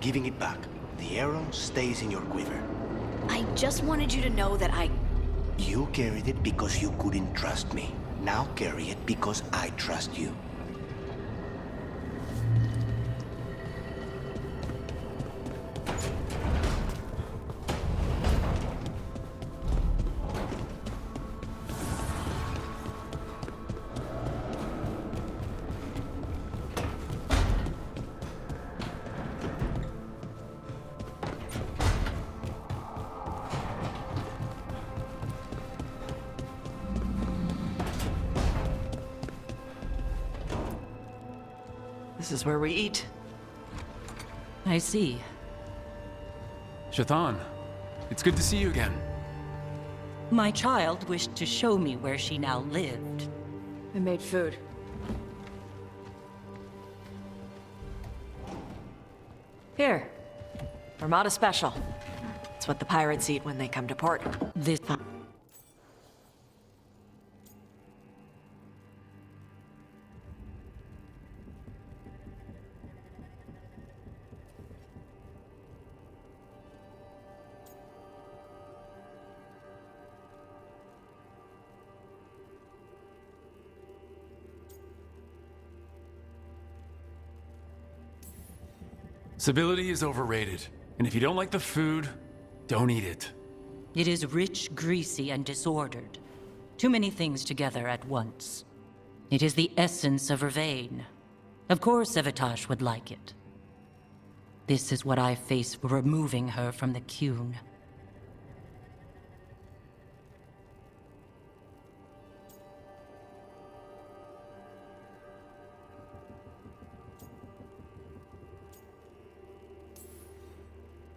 giving it back. The arrow stays in your quiver. I just wanted you to know that You carried it because you couldn't trust me. Now carry it because I trust you. This is where we eat. I see. Shathan, it's good to see you again. My child wished to show me where she now lived. I made food. Here. Armada Special. It's what the pirates eat when they come to port. This... Civility is overrated, and if you don't like the food, don't eat it. It is rich, greasy, and disordered. Too many things together at once. It is the essence of Vervain. Of course Evitash would like it. This is what I face for removing her from the Qun.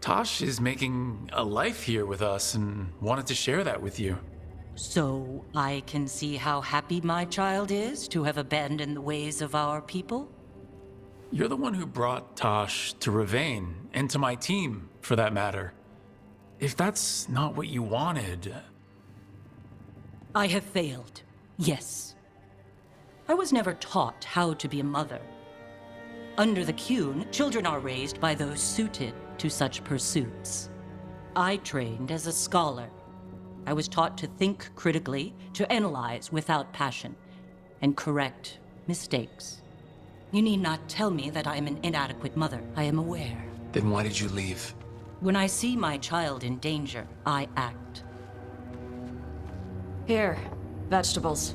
Tosh is making a life here with us and wanted to share that with you. So I can see how happy my child is to have abandoned the ways of our people? You're the one who brought Tosh to Ravain, and to my team, for that matter. If that's not what you wanted... I have failed, yes. I was never taught how to be a mother. Under the Qun, children are raised by those suited to such pursuits. I trained as a scholar. I was taught to think critically, to analyze without passion, and correct mistakes. You need not tell me that I am an inadequate mother. I am aware. Then why did you leave? When I see my child in danger, I act. Here. Vegetables.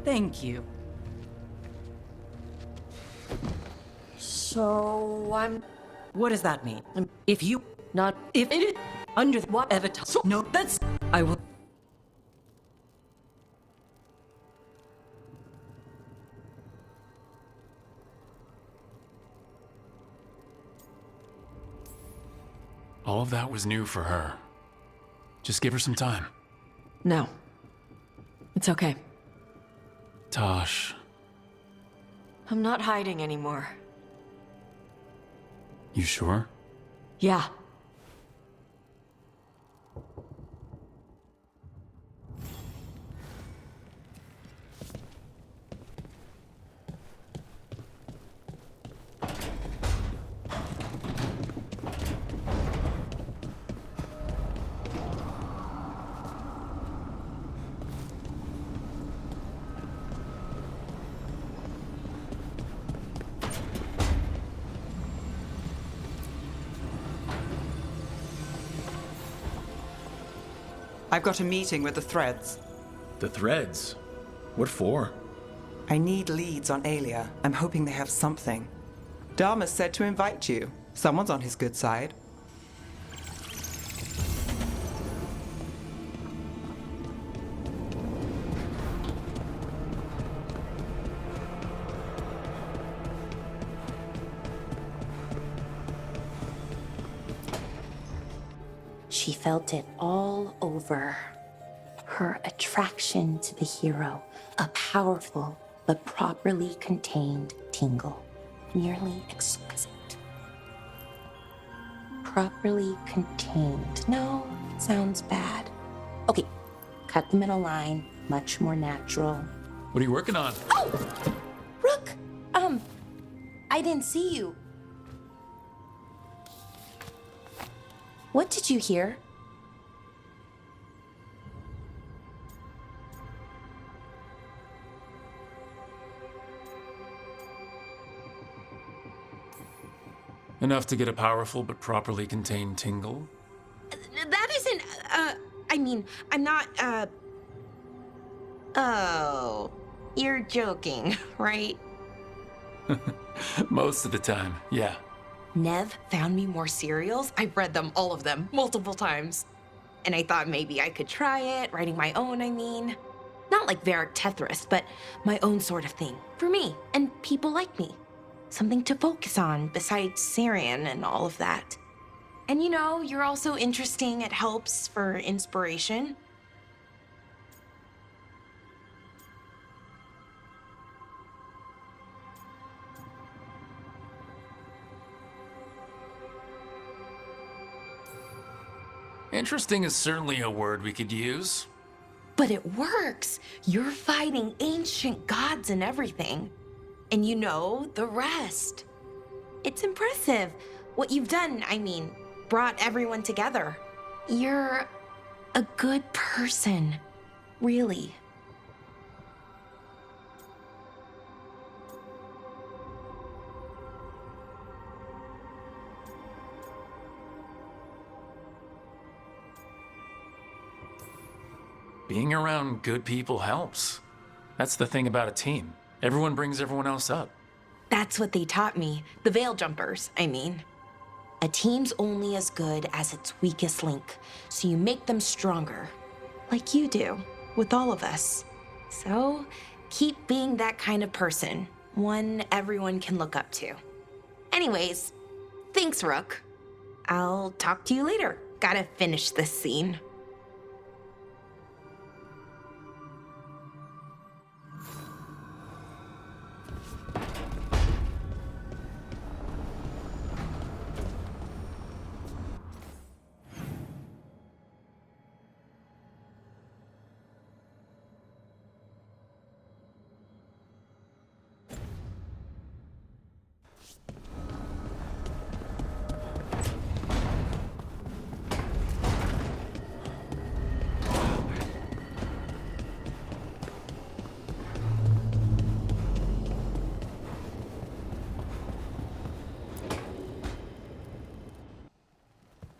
Thank you. So, I'm What does that mean? If you... not... If it is under the... What? Evitash... No, that's... I will... All of that was new for her. Just give her some time. No. It's okay. Tosh, I'm not hiding anymore. you sure? Yeah. I've got a meeting with the Threads. The threads? What for? I need leads on Aelia. I'm hoping they have something. Dharma said to invite you. Someone's on his good side. She felt it all over. Her attraction to the hero, a powerful but properly contained tingle, nearly exquisite. Properly contained. No, sounds bad. Okay, cut the middle line, much more natural. What are you working on? Oh! Rook! I didn't see you. What did you hear? Enough to get a powerful but properly contained tingle? That isn't, I mean, I'm not, Oh, you're joking, right? Most of the time, yeah. Nev found me more serials. I've read them, all of them, multiple times. And I thought maybe I could try it, writing my own, I mean. Not like Varric Tethris, but my own sort of thing. For me, and people like me. Something to focus on besides Sarian and all of that. And you know, you're also interesting. It helps for inspiration. Interesting is certainly a word we could use. But it works. You're fighting ancient gods and everything. And you know the rest. It's impressive. What you've done, I mean, brought everyone together. You're a good person. Really. Being around good people helps. That's the thing about a team. Everyone brings everyone else up. That's what they taught me. The veil jumpers, I mean. A team's only as good as its weakest link, so you make them stronger. Like you do, with all of us. So, keep being that kind of person. One everyone can look up to. Anyways, thanks, Rook. I'll talk to you later. Gotta finish this scene.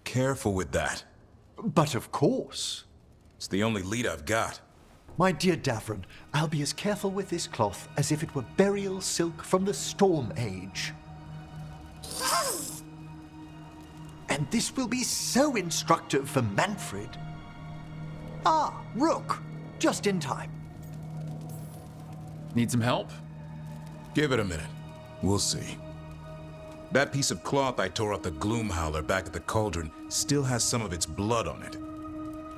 Careful with that. But of course. It's the only lead I've got. My dear Davron, I'll be as careful with this cloth as if it were burial silk from the Storm Age. And this will be so instructive for Manfred. Ah, Rook, just in time. Need some help? Give it a minute. We'll see. That piece of cloth I tore off the Gloom Howler back at the cauldron still has some of its blood on it.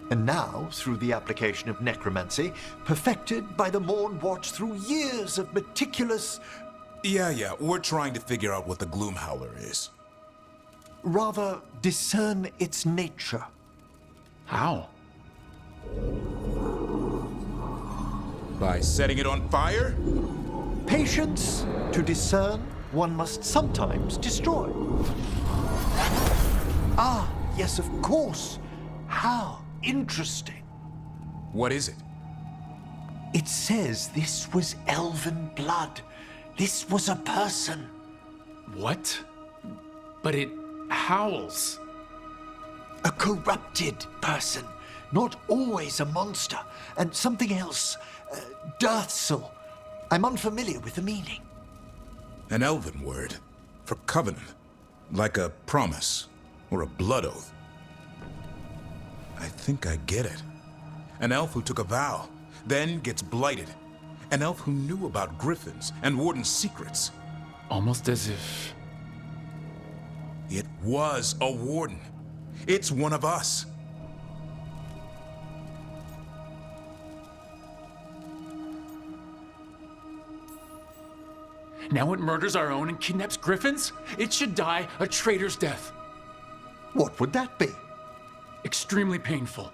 And now, through the application of necromancy, perfected by the Morn Watch through years of meticulous... Yeah, we're trying to figure out what the Gloom Howler is. rather discern its nature. How? By setting it on fire? Patience. To discern, one must sometimes destroy. Ah, yes, of course. How interesting. What is it? It says this was elven blood. This was a person. What? But it howls. A corrupted person. Not always a monster. And something else. Deathsel. I'm unfamiliar with the meaning. An elven word. For covenant. Like a promise. Or a blood oath. I think I get it. An elf who took a vow. Then gets blighted. An elf who knew about griffins and warden's secrets. Almost as if... It was a warden. It's one of us. Now it murders our own and kidnaps griffins? It should die a traitor's death. What would that be? Extremely painful.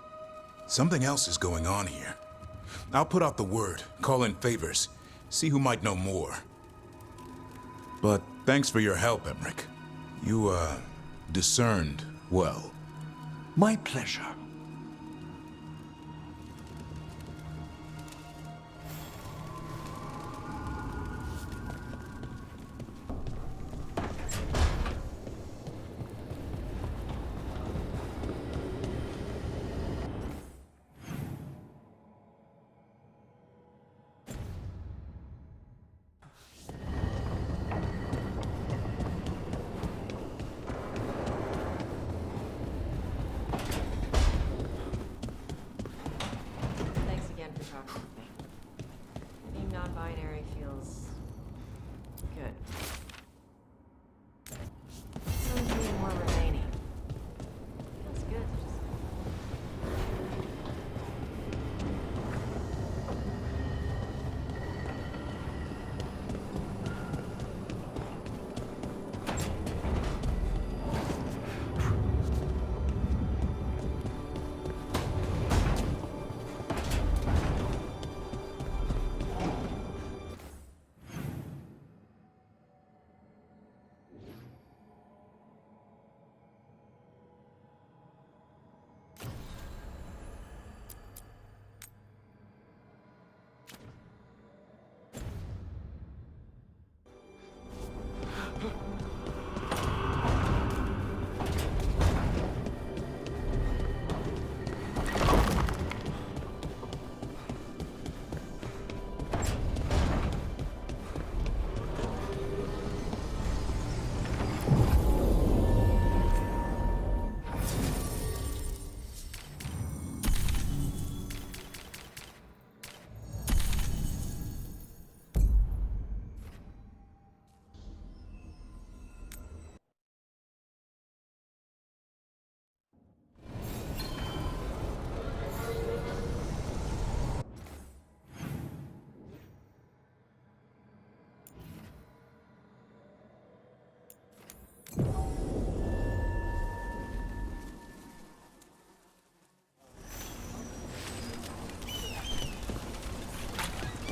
Something else is going on here. I'll put out the word, call in favors, see who might know more. But thanks for your help, Emmerich. You, discerned well. My pleasure. Thanks again for talking with me. Being non-binary feels good. So is being more remaining. Feels good to just...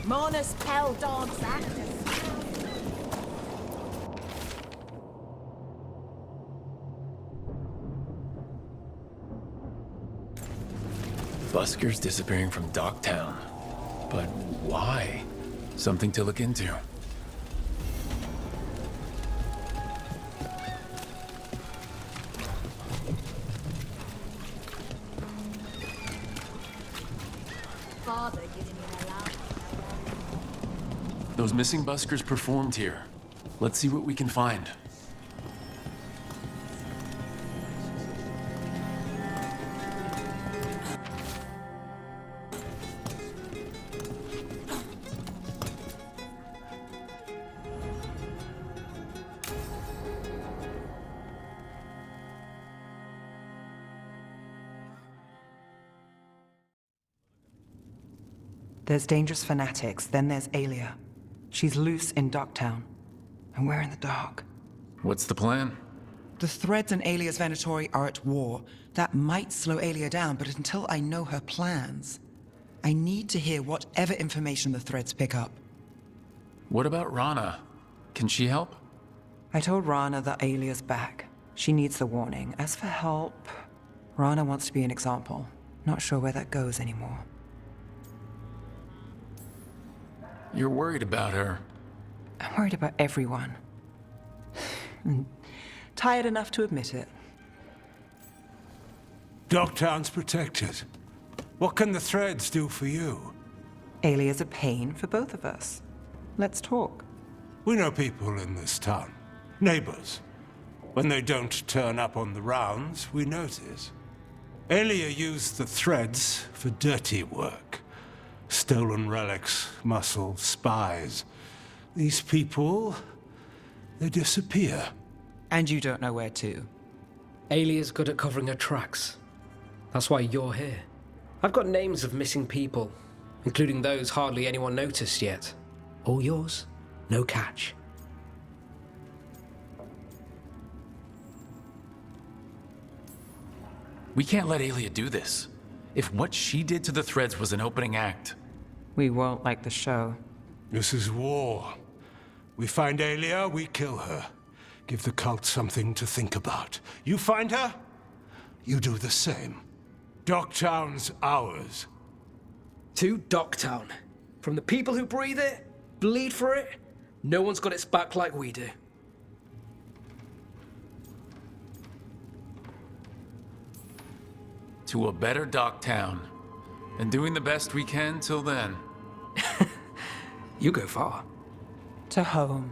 Mona's pell dogs actors. Buskers disappearing from Docktown. But why? Something to look into. Father giving me a laugh. Those missing buskers performed here. Let's see what we can find. There's dangerous fanatics, then there's Alia. She's loose in Docktown, and we're in the dark. What's the plan? The threads in Alia's Venatori are at war. That might slow Alia down, but until I know her plans, I need to hear whatever information the threads pick up. What about Rana? Can she help? I told Rana that Alia's back. She needs the warning. As for help, Rana wants to be an example. Not sure where that goes anymore. You're worried about her. I'm worried about everyone. Tired enough to admit it. Docktown's protected. What can the threads do for you? Alia's a pain for both of us. Let's talk. We know people in this town. Neighbors. When they don't turn up on the rounds, we notice. Alia used the threads for dirty work. Stolen relics, muscle, spies. These people, they disappear. And you don't know where to. Alia's good at covering her tracks. That's why you're here. I've got names of missing people, including those hardly anyone noticed yet. All yours, no catch. We can't let Alia do this. If what she did to the threads was an opening act... We won't like the show. This is war. We find Alia, we kill her. Give the cult something to think about. You find her, you do the same. Docktown's ours. To Docktown. From the people who breathe it, bleed for it, no one's got its back like we do. To a better Docktown. And doing the best we can till then. You go far. To home.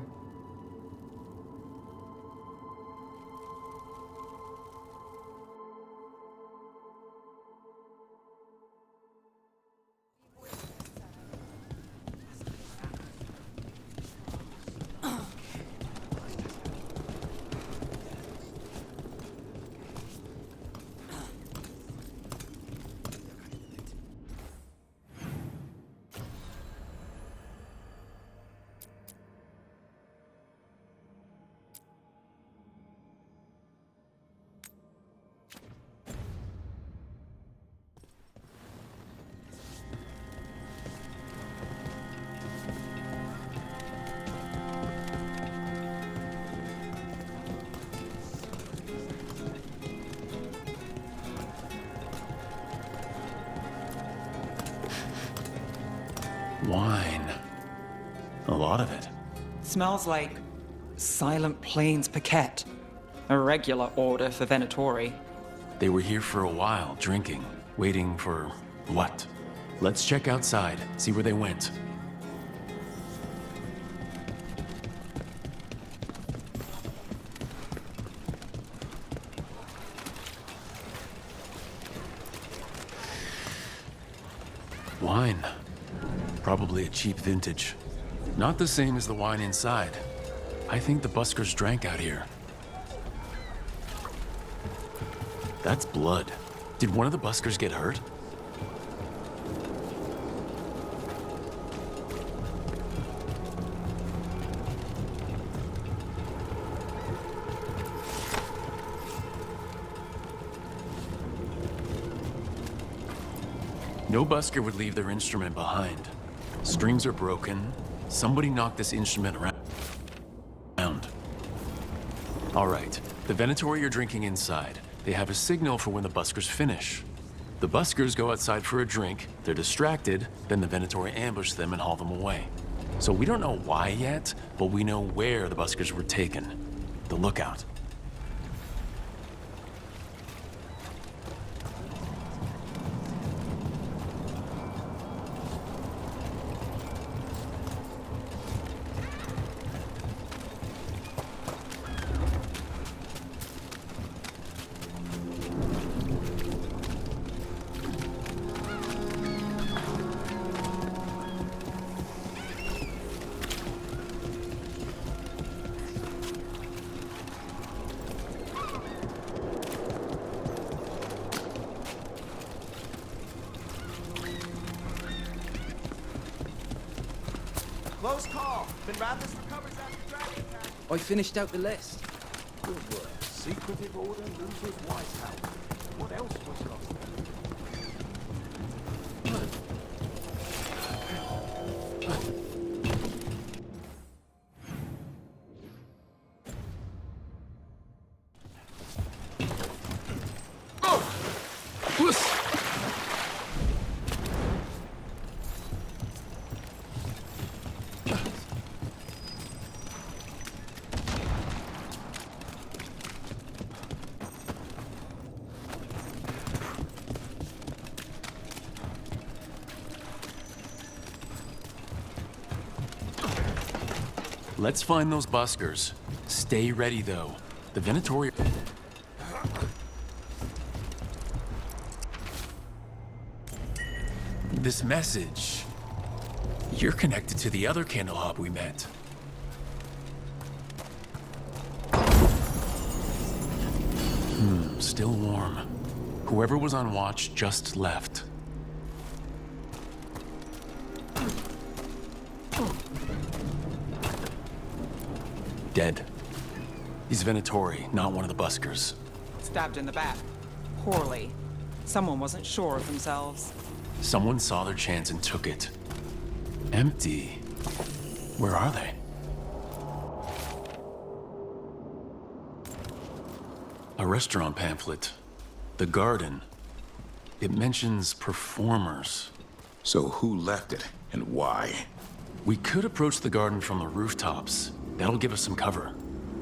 Wine. A lot of it. Smells like Silent Plains Paquette. A regular order for Venatori. They were here for a while, drinking, waiting for what? Let's check outside, see where they went. Wine. Probably a cheap vintage. Not the same as the wine inside. I think the buskers drank out here. That's blood. Did one of the buskers get hurt? No busker would leave their instrument behind. Strings are broken. Somebody knocked this instrument around. All right, the Venatori are drinking inside. They have a signal for when the buskers finish. The buskers go outside for a drink, they're distracted, then the Venatori ambush them and haul them away. So we don't know why yet, but we know where the buskers were taken. The lookout. Close call. Benrathis recovers after dragon attack. I finished out the list. Good work. Secretive order loses White House. What else was lost? Let's find those buskers. Stay ready, though. The Venatori... This message... You're connected to the other candle hop we met. Still warm. Whoever was on watch just left. Dead. He's Venatori, not one of the buskers. Stabbed in the back. Poorly. Someone wasn't sure of themselves. Someone saw their chance and took it. Empty. Where are they? A restaurant pamphlet. The garden. It mentions performers. So who left it, and why? We could approach the garden from the rooftops. That'll give us some cover.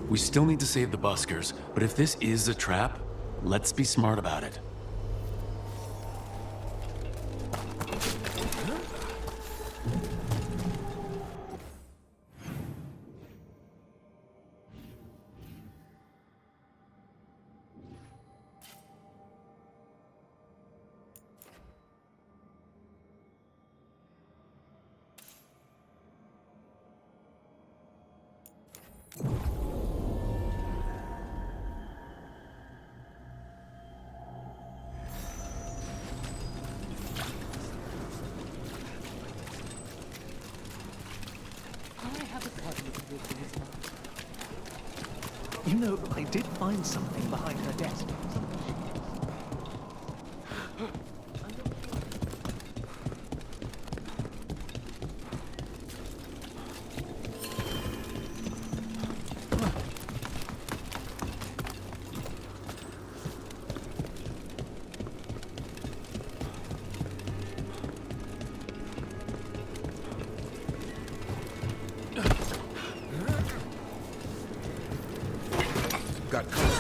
We still need to save the buskers, but if this is a trap, let's be smart about it. You know, I did find something behind her desk. Got cover.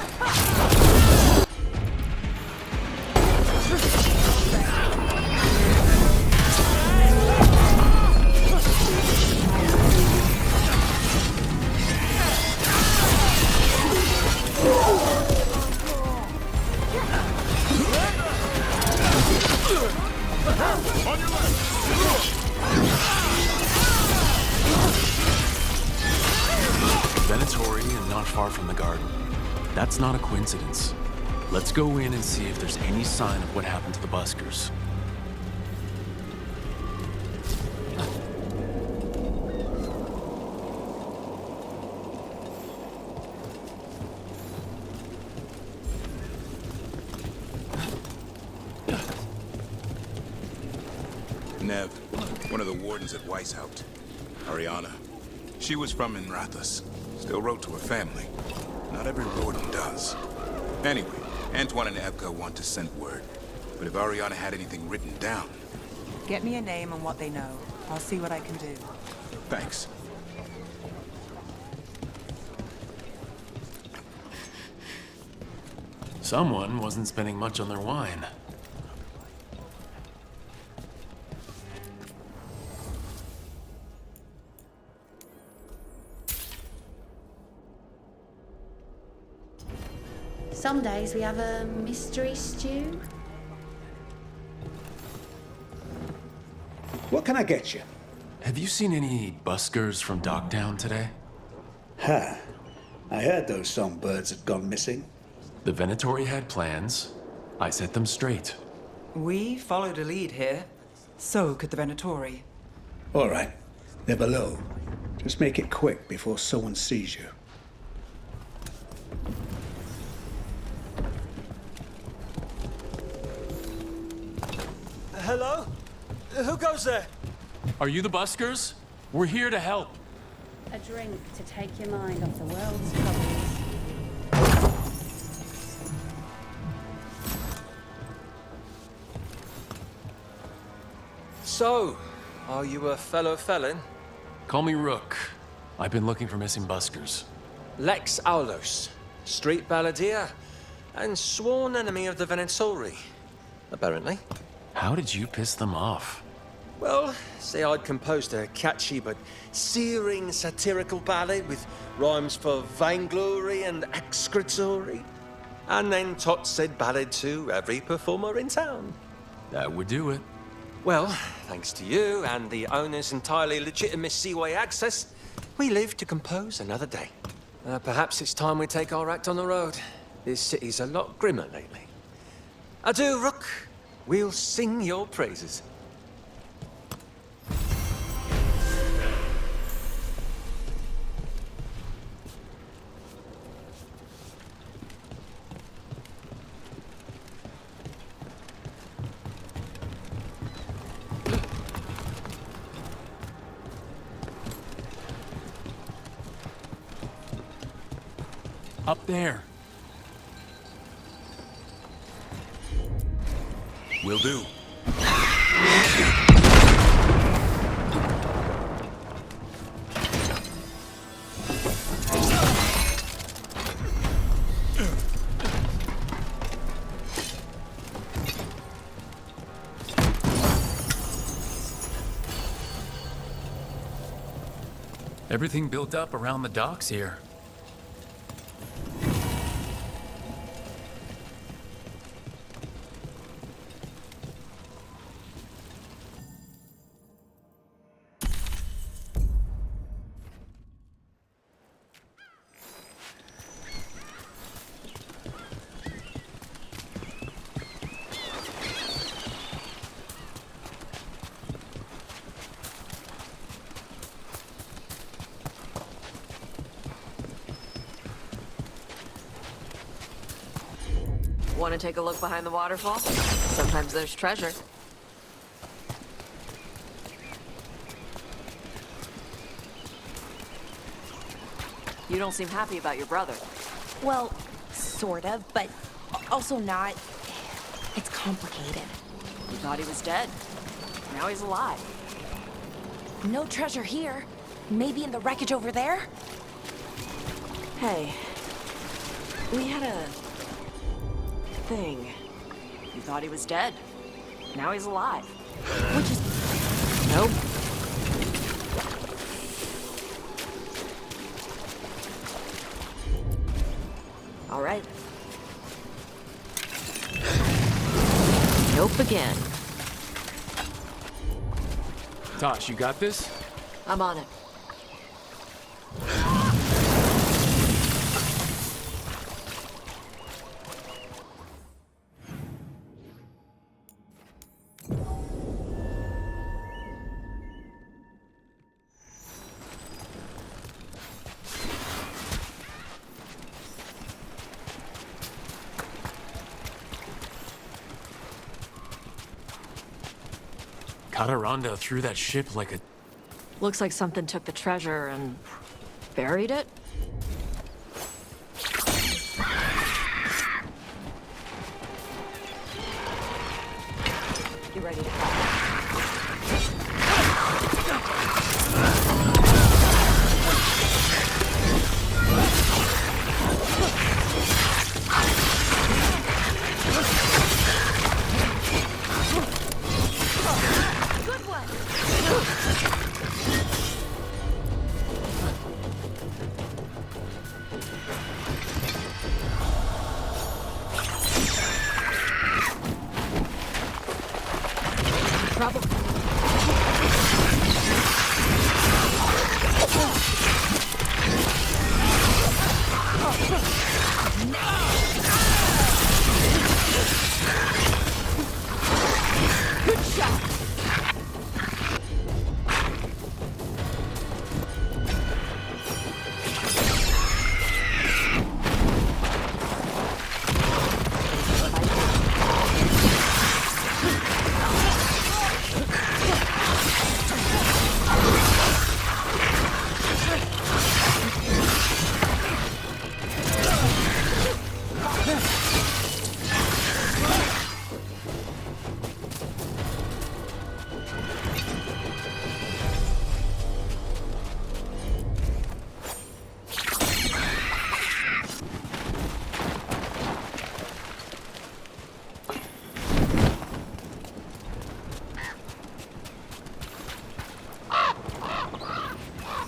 Venatori and not far from the garden. That's not a coincidence. Let's go in and see if there's any sign of what happened to the buskers. Nev, one of the wardens at Weishaupt. Ariana. She was from Inrathus. Still wrote to her family. Not every warden does. Anyway, Antoine and Evka want to send word. But if Ariana had anything written down... Get me a name and what they know. I'll see what I can do. Thanks. Someone wasn't spending much on their wine. Some days we have a mystery stew. What can I get you? Have you seen any buskers from Docktown today? Ha! I heard those songbirds had gone missing. The Venatori had plans. I set them straight. We followed a lead here. So could the Venatori. All right. They're below. Just make it quick before someone sees you. Hello? Who goes there? Are you the buskers? We're here to help. A drink to take your mind off the world's troubles. So, are you a fellow felon? Call me Rook. I've been looking for missing buskers. Lex Aulos, street balladeer, and sworn enemy of the Venatori, apparently. How did you piss them off? Well, say I'd composed a catchy but searing satirical ballad with rhymes for vainglory and excretory. And then Tot said ballad to every performer in town. That would do it. Well, thanks to you and the owner's entirely legitimate seaway access, we live to compose another day. Perhaps it's time we take our act on the road. This city's a lot grimmer lately. Adieu, Rook. We'll sing your praises. Up there. Will do. Everything built up around the docks here. Want to take a look behind the waterfall? Sometimes there's treasure. You don't seem happy about your brother. Well, sort of, but also not. It's complicated. You thought he was dead. Now he's alive. No treasure here. Maybe in the wreckage over there? Hey, we had a thing. You thought he was dead. Now he's alive. Which is... Nope. All right. Nope again. Tosh, you got this? I'm on it. Cataranda threw that ship like a... Looks like something took the treasure and buried it. You ready to go?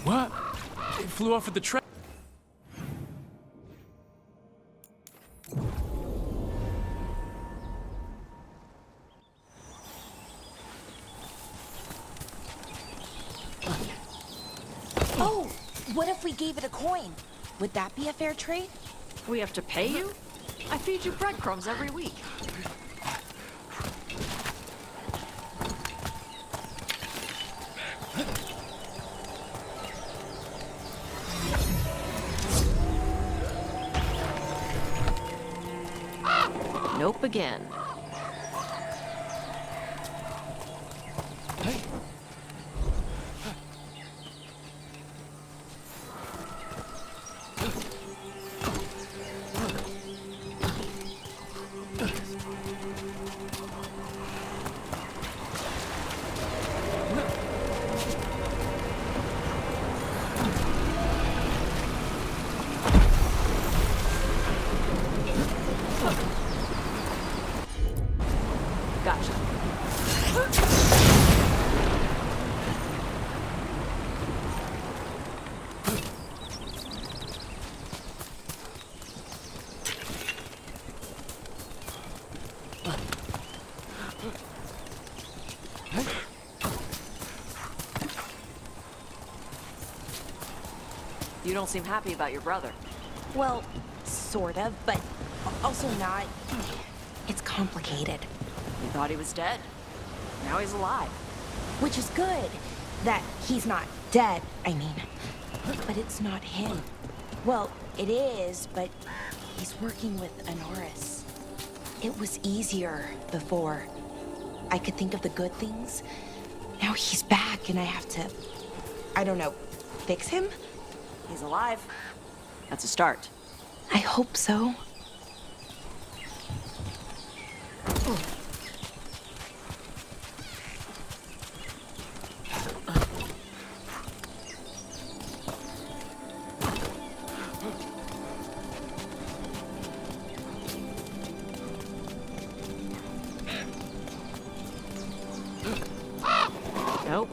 What? It flew off of the track. Oh, what if we gave it a coin? Would that be a fair trade? We have to pay you? I feed you breadcrumbs every week. Nope again. don't seem happy about your brother. Well, sort of, but also not. It's complicated. You thought he was dead. Now he's alive. Which is good. That he's not dead, I mean. But it's not him. Well, it is, but he's working with Anaris. It was easier before. I could think of the good things. Now he's back and I have to, I don't know, fix him? He's alive. That's a start. I hope so. Nope.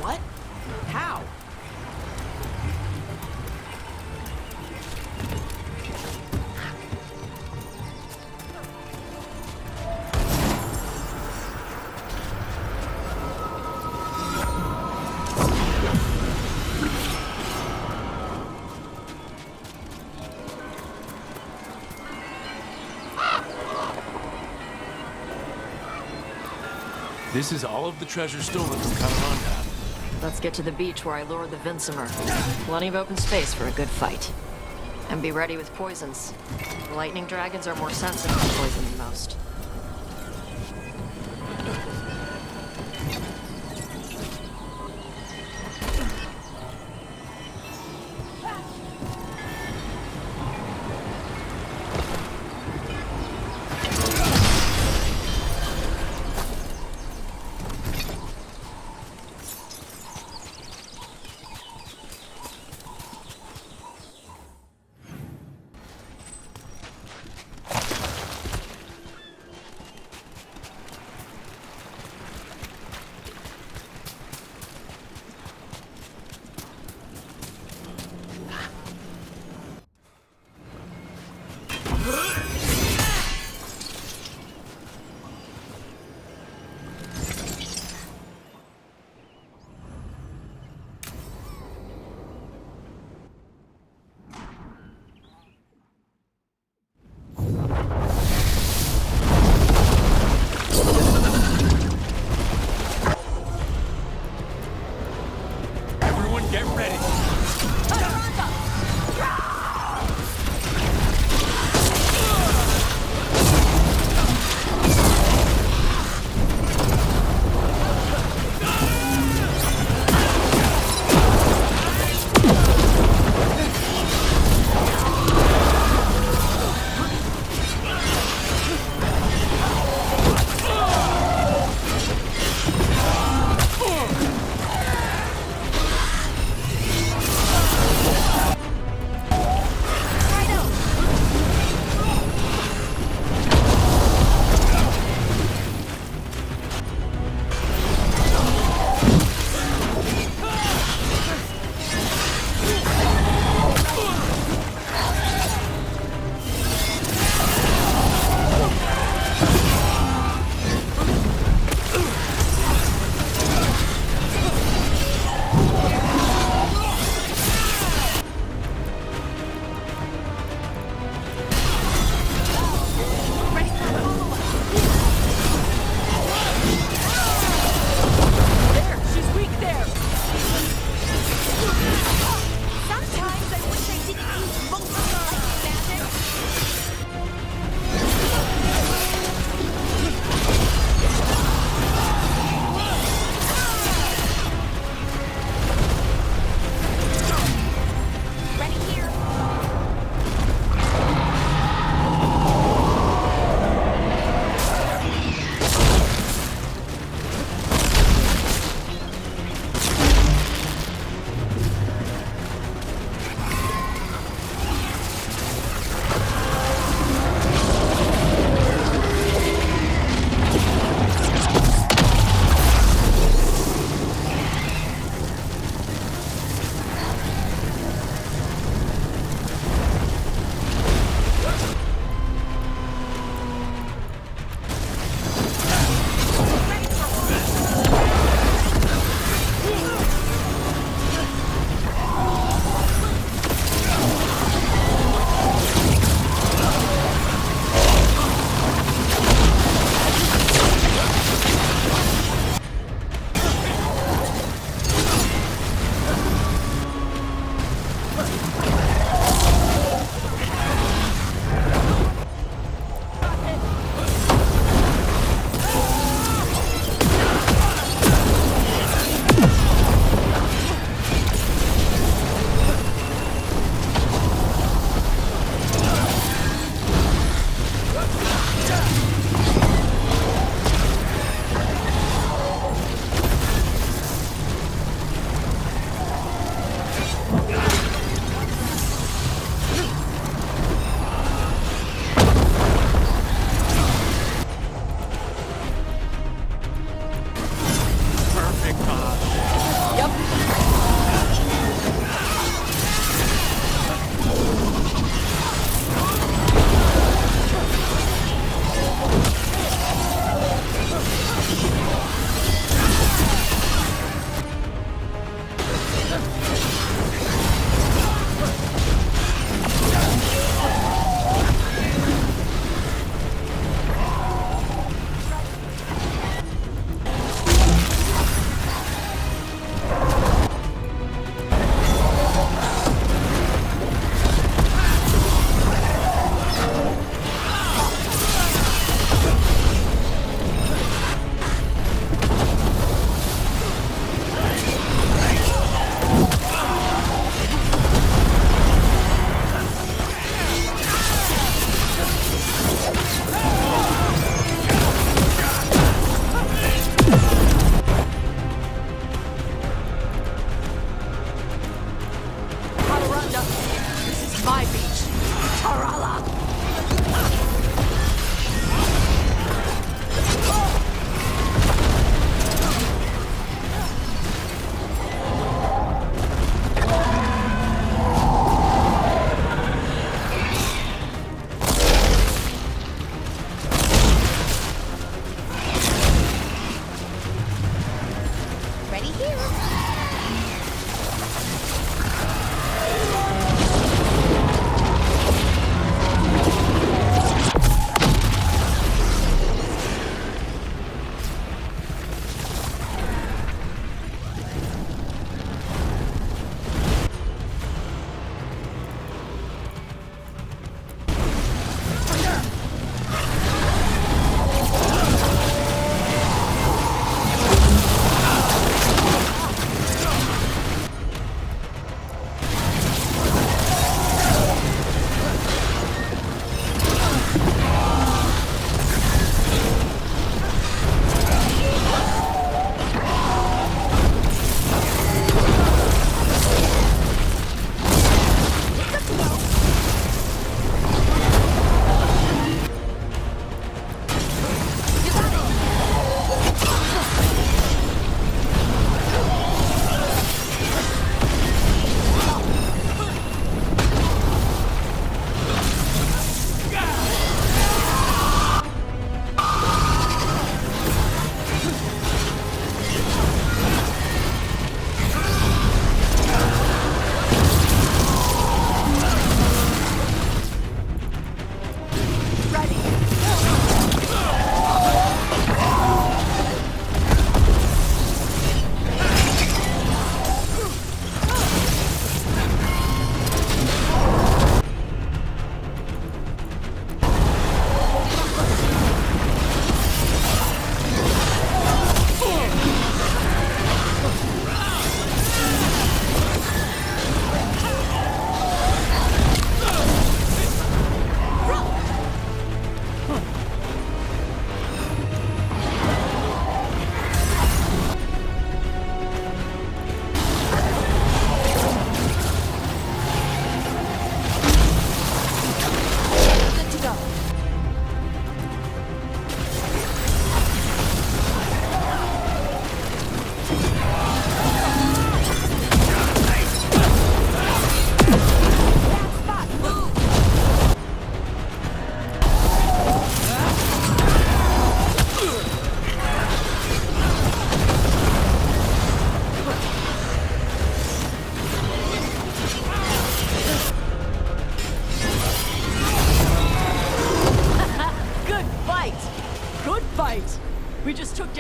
What? How? This is all of the treasure stolen from Camaranda. Let's get to the beach where I lured the Vinsimer. Plenty of open space for a good fight. And be ready with poisons. Lightning dragons are more sensitive to poison than most.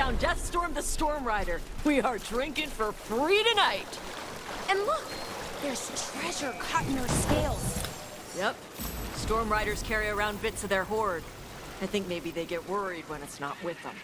found Deathstorm the Storm Rider. We are drinking for free tonight. And look, there's treasure caught in her scales. Yep. Storm Riders carry around bits of their hoard. I think maybe they get worried when it's not with them.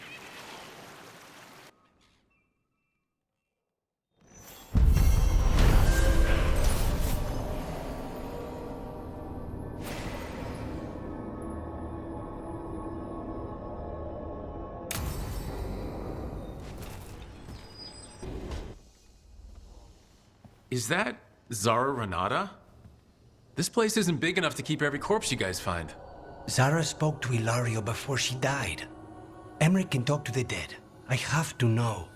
Is that Zara Renata? This place isn't big enough to keep every corpse you guys find. Zara spoke to Ilario before she died. Emmerich can talk to the dead. I have to know.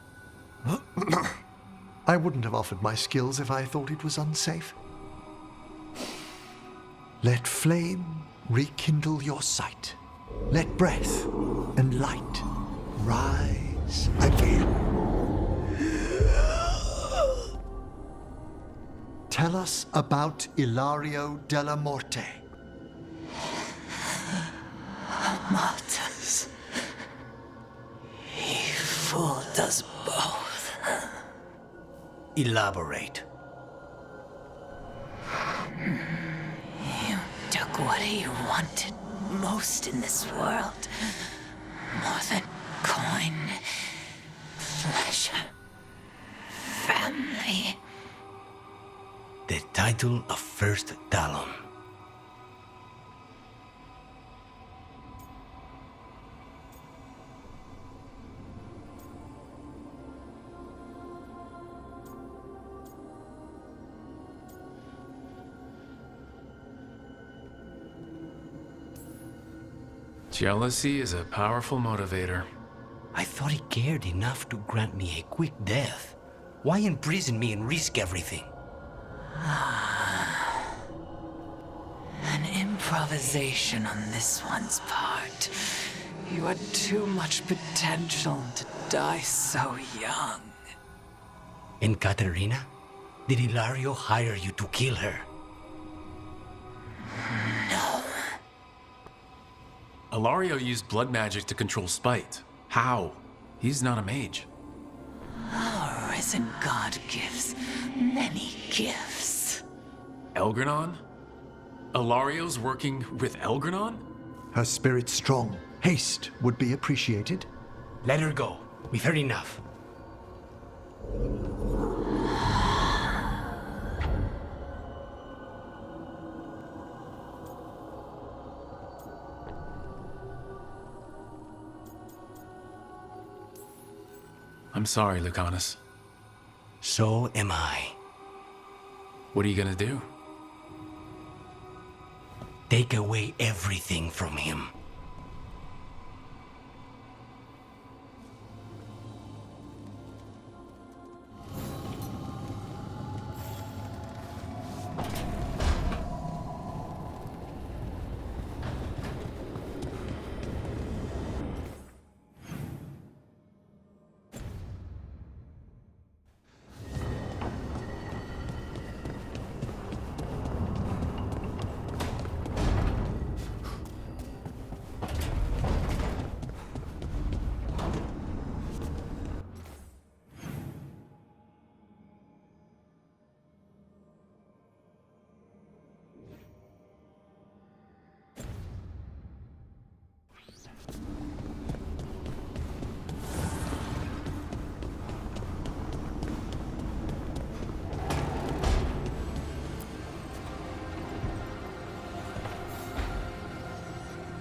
I wouldn't have offered my skills if I thought it was unsafe. Let flame rekindle your sight. Let breath and light rise again. Tell us about Ilario della Morte. Martyrs. He fooled us both. Elaborate. You took what he wanted most in this world. More than coin, pleasure, family. The title of First Talon. Jealousy is a powerful motivator. I thought he cared enough to grant me a quick death. Why imprison me and risk everything? An improvisation on this one's part. You had too much potential to die so young. And Katerina? Did Ilario hire you to kill her? No. Ilario used blood magic to control spite. How? He's not a mage. Our risen god gives many gifts. Elgranon? Ilario's working with Elgranon? Her spirit's strong. Haste would be appreciated. Let her go. We've heard enough. I'm sorry, Lucanus. So am I. What are you gonna do? Take away everything from him.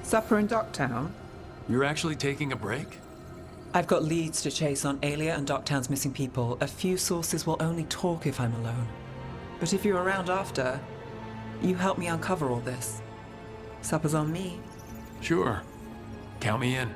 Supper in Docktown? You're actually taking a break? I've got leads to chase on Alia and Docktown's missing people. A few sources will only talk if I'm alone. But if you're around after, you help me uncover all this. Supper's on me. Sure. Count me in.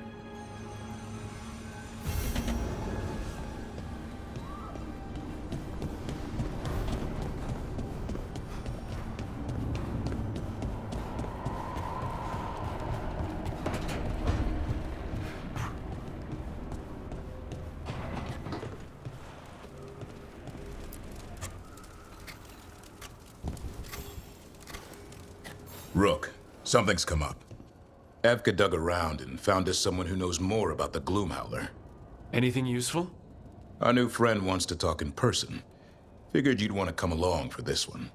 Rook, something's come up. Evka dug around and found us someone who knows more about the Gloomhowler. Anything useful? Our new friend wants to talk in person. Figured you'd want to come along for this one.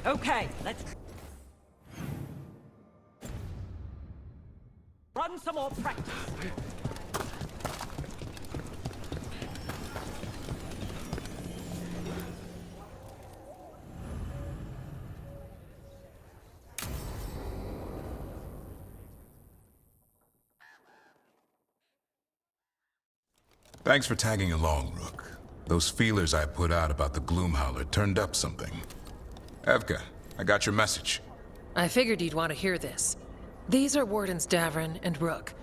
Okay, let's run some more practice. Thanks for tagging along, Rook. Those feelers I put out about the Gloomhowler turned up something. Evka, I got your message. I figured you'd want to hear this. These are Wardens Davrin and Rook.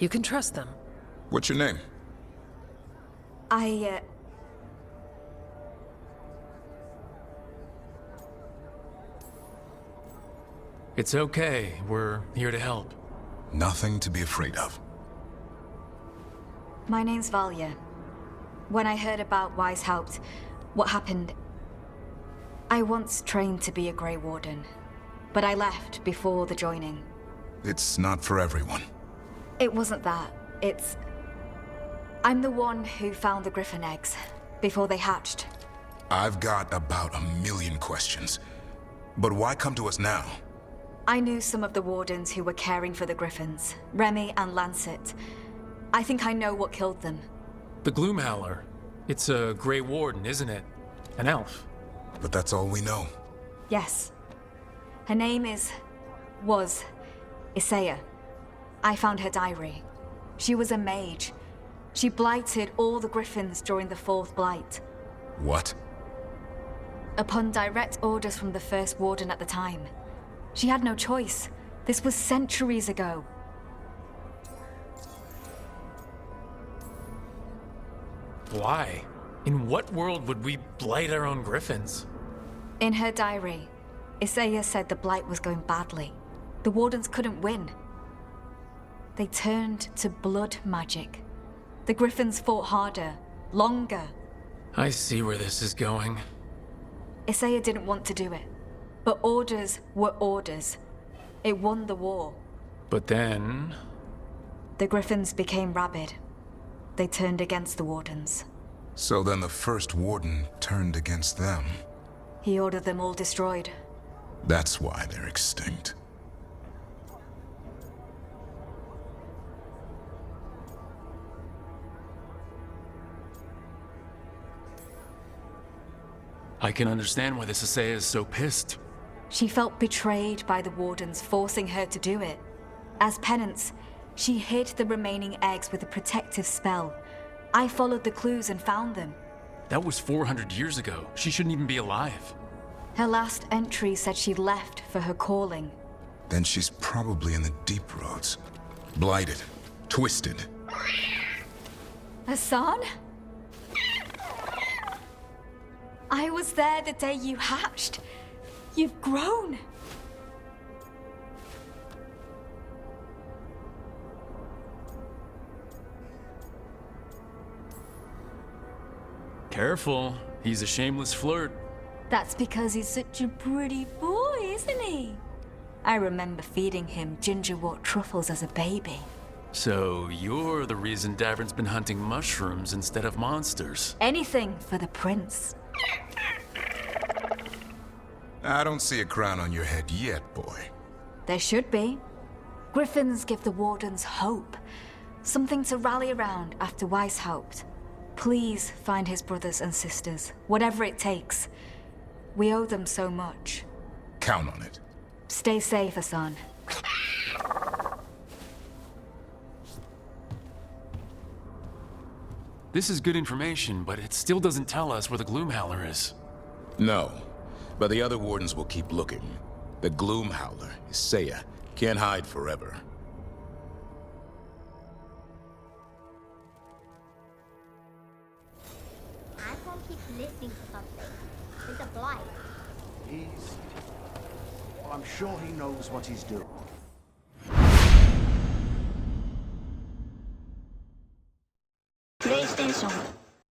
You can trust them. What's your name? It's okay. We're here to help. Nothing to be afraid of. My name's Valia. When I heard about Weishaupt, what happened, I once trained to be a Grey Warden, but I left before the joining. It's not for everyone. It wasn't that. I'm the one who found the Griffin eggs before they hatched. I've got about 1,000,000 questions. But why come to us now? I knew some of the Wardens who were caring for the Griffins, Remy and Lancet. I think I know what killed them. The Gloomhowler. It's a Grey Warden, isn't it? An elf. But that's all we know. Yes. Her name was Isaiah. I found her diary. She was a mage. She blighted all the Griffins during the Fourth Blight. What? Upon direct orders from the First Warden at the time. She had no choice. This was centuries ago. Why? In what world would we blight our own Griffins? In her diary, Isaiah said the Blight was going badly. The Wardens couldn't win. They turned to blood magic. The Griffins fought harder, longer. I see where this is going. Isaiah didn't want to do it. But orders were orders. It won the war. But then... The Griffins became rabid. They turned against the Wardens. So then the First Warden turned against them. He ordered them all destroyed. That's why they're extinct. I can understand why this Isaiah is so pissed. She felt betrayed by the Wardens forcing her to do it. As penance, she hid the remaining eggs with a protective spell. I followed the clues and found them. That was 400 years ago. She shouldn't even be alive. Her last entry said she left for her calling. Then she's probably in the deep roads. Blighted. Twisted. Hassan? I was there the day you hatched. You've grown. Careful. He's a shameless flirt. That's because he's such a pretty boy, isn't he? I remember feeding him gingerwort truffles as a baby. So you're the reason Davrin's been hunting mushrooms instead of monsters. Anything for the prince. I don't see a crown on your head yet, boy. There should be. Griffins give the Wardens hope. Something to rally around after Weishaupt. Please find his brothers and sisters, whatever it takes. We owe them so much. Count on it. Stay safe, Hassan. This is good information, but it still doesn't tell us where the Gloomhowler is. No, but the other wardens will keep looking. The Gloomhowler is Saya. Can't hide forever. I can't keep listening to something. It's a blight. I'm sure he knows what he's doing. PlayStation